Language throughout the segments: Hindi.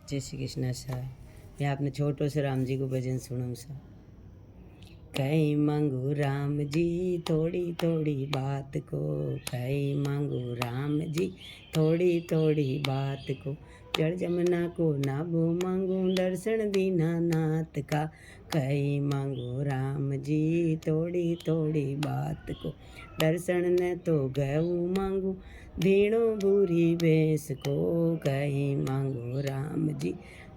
जय श्री कृष्ण सा। मैं आपने छोटो से राम जी को भजन सुनाऊँ सा। कहीं मांगू राम जी थोड़ी थोड़ी बात को, कहीं मांगू राम जी थोड़ी थोड़ी बात को, जड़ जमुना को नाभो मांगू दर्शन दीनानाथ का। कहीं मांगू राम जी थोड़ी थोड़ी बात को, दर्शन न तो गऊ मांगू भीणो भूरी भैंस को। कहीं मांगू राम जी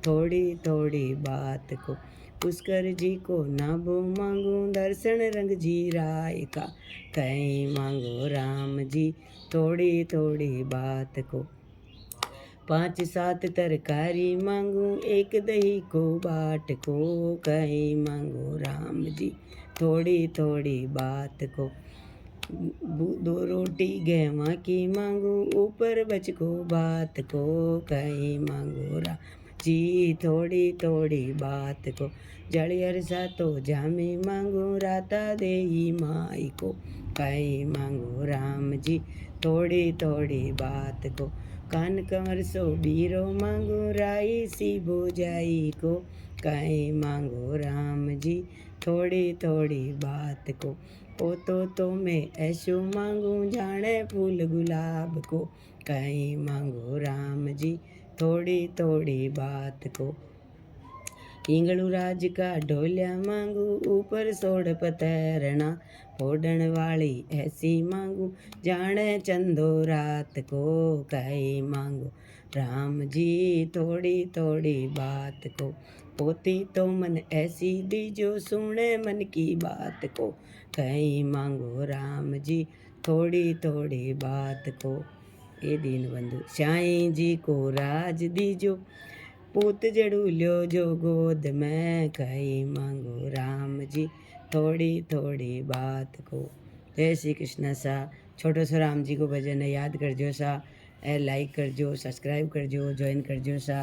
थोड़ी थोड़ी बात को, पुष्कर जी को नाभो मांगू दर्शन रंग जी राय का। कहीं मांगो राम जी थोड़ी थोड़ी बात को, 5-7 तरकारी मांगू एक दही को बाट को। कहीं मांगो राम जी थोड़ी थोड़ी बात को, 2 रोटी गेवा की मांगू ऊपर बच को बात को। कहीं मांगो राम जी थोड़ी थोड़ी बात को, जड़ियर सा तो जामे मांगो राता देई माई को। कहीं मांगो राम जी थोड़ी थोड़ी बात को, कान कंवर सो बीरो मांगो राई सी भोजाई को। कहीं मांगो राम जी थोड़ी थोड़ी बात को, तो मैं ऐसो मांगू जाने फूल गुलाब को। कहीं मांगो राम जी थोड़ी थोड़ी बात को, हिंगलू राज का ढोलिया मांगू ऊपर सोड़ पतरना, फोड़न वाली ऐसी मांगू जाने चंदो रात को। कहीं मांगू राम जी थोड़ी थोड़ी बात को, पोती तो मन ऐसी दीजो सुने मन की बात को। कहीं मांगो राम जी थोड़ी थोड़ी बात को, ए दीन बंधु साईं जी को राज दीजो पूत जड़ू ल्यो जो गोद में। कहीं मांगो राम जी थोड़ी थोड़ी बात को। जय श्री कृष्ण सा। छोटो सो राम जी को भजन याद करजो सा, लाइक करजो, सब्सक्राइब करजो, ज्वाइन करजो सा।